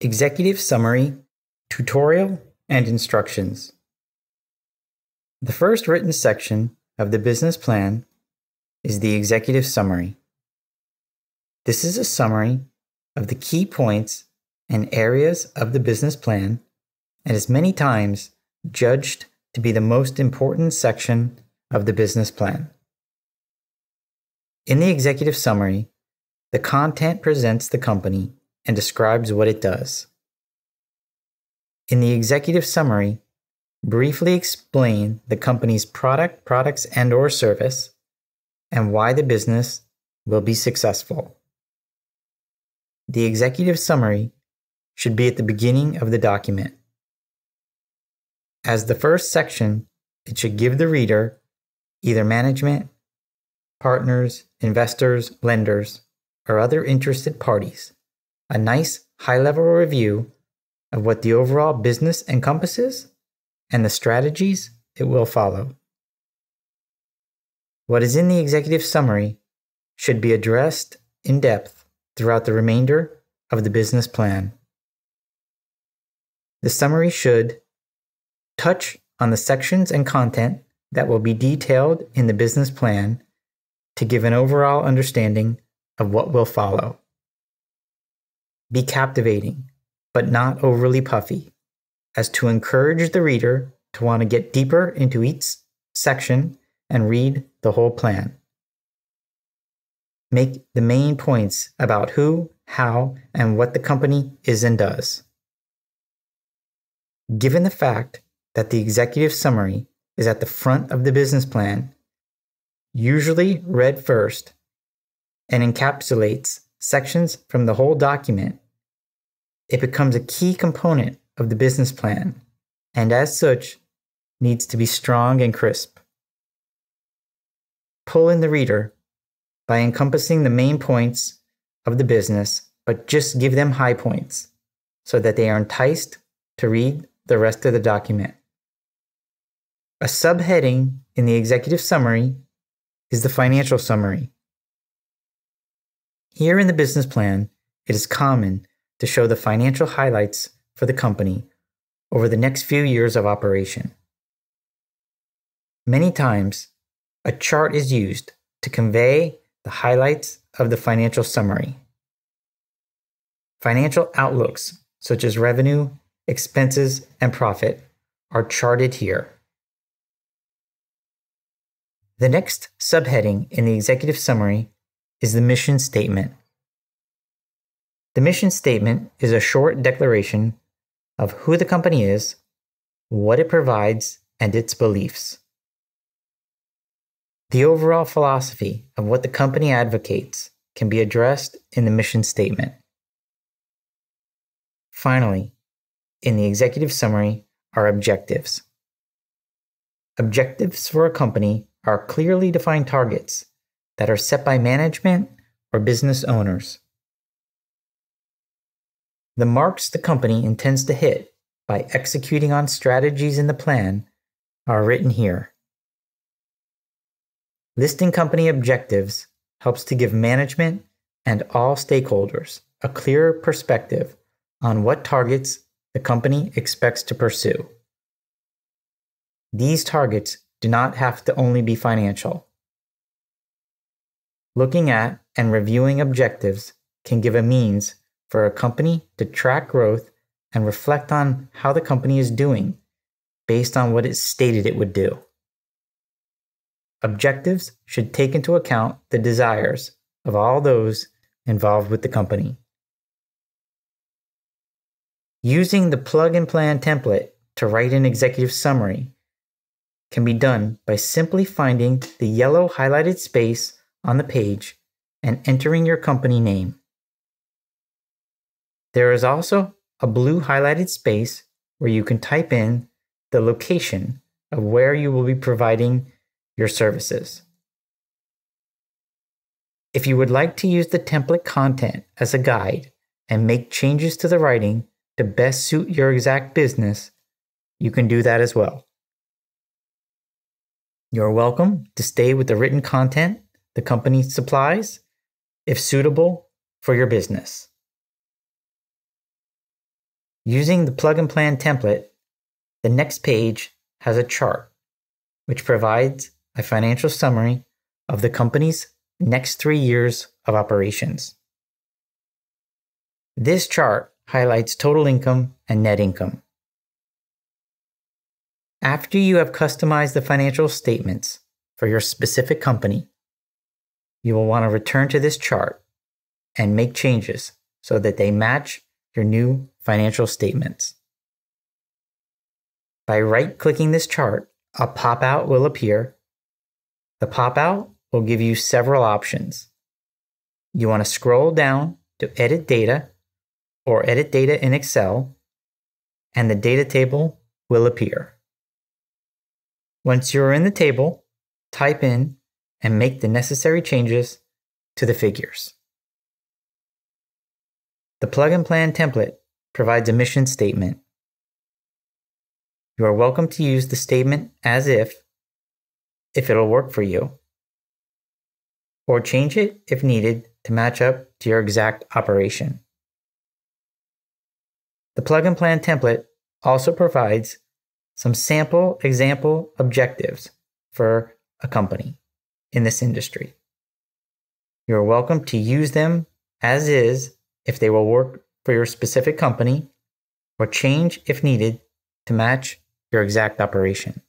Executive Summary, Tutorial, and Instructions. The first written section of the business plan is the Executive Summary. This is a summary of the key points and areas of the business plan and is many times judged to be the most important section of the business plan. In the Executive Summary, the content presents the company and describes what it does. In the Executive Summary, briefly explain the company's products, and/or service, and why the business will be successful. The Executive Summary should be at the beginning of the document. As the first section, it should give the reader, either management, partners, investors, lenders, or other interested parties, a nice high-level review of what the overall business encompasses and the strategies it will follow. What is in the Executive Summary should be addressed in depth throughout the remainder of the business plan. The summary should touch on the sections and content that will be detailed in the business plan to give an overall understanding of what will follow. Be captivating, but not overly puffy, as to encourage the reader to want to get deeper into each section and read the whole plan. Make the main points about who, how, and what the company is and does. Given the fact that the Executive Summary is at the front of the business plan, usually read first, and encapsulates sections from the whole document, it becomes a key component of the business plan, and as such, needs to be strong and crisp. Pull in the reader by encompassing the main points of the business, but just give them high points so that they are enticed to read the rest of the document. A subheading in the Executive Summary is the Financial Summary. Here in the business plan, it is common to show the financial highlights for the company over the next few years of operation. Many times, a chart is used to convey the highlights of the financial summary. Financial outlooks, such as revenue, expenses, and profit, are charted here. The next subheading in the Executive Summary is the Mission Statement. The mission statement is a short declaration of who the company is, what it provides, and its beliefs. The overall philosophy of what the company advocates can be addressed in the mission statement. Finally, in the Executive Summary are objectives. Objectives for a company are clearly defined targets that are set by management or business owners. The marks the company intends to hit by executing on strategies in the plan are written here. Listing company objectives helps to give management and all stakeholders a clearer perspective on what targets the company expects to pursue. These targets do not have to only be financial. Looking at and reviewing objectives can give a means for a company to track growth and reflect on how the company is doing based on what it stated it would do. Objectives should take into account the desires of all those involved with the company. Using the plug-and-plan template to write an executive summary can be done by simply finding the yellow highlighted space on the page and entering your company name. There is also a blue highlighted space where you can type in the location of where you will be providing your services. If you would like to use the template content as a guide and make changes to the writing to best suit your exact business, you can do that as well. You're welcome to stay with the written content the company supplies if suitable for your business. Using the Plug and Plan template, the next page has a chart which provides a financial summary of the company's next 3 years of operations. This chart highlights total income and net income. After you have customized the financial statements for your specific company, you will want to return to this chart and make changes so that they match your new financial statements. By right-clicking this chart, a pop-out will appear. The pop-out will give you several options. You want to scroll down to Edit Data or Edit Data in Excel, and the data table will appear. Once you're in the table, type in and make the necessary changes to the figures. The Plug and Plan template provides a mission statement. You are welcome to use the statement as if it'll work for you, or change it if needed to match up to your exact operation. The Plug and Plan template also provides some sample example objectives for a company in this industry. You are welcome to use them as is if they will work for your specific company, or change if needed to match your exact operation.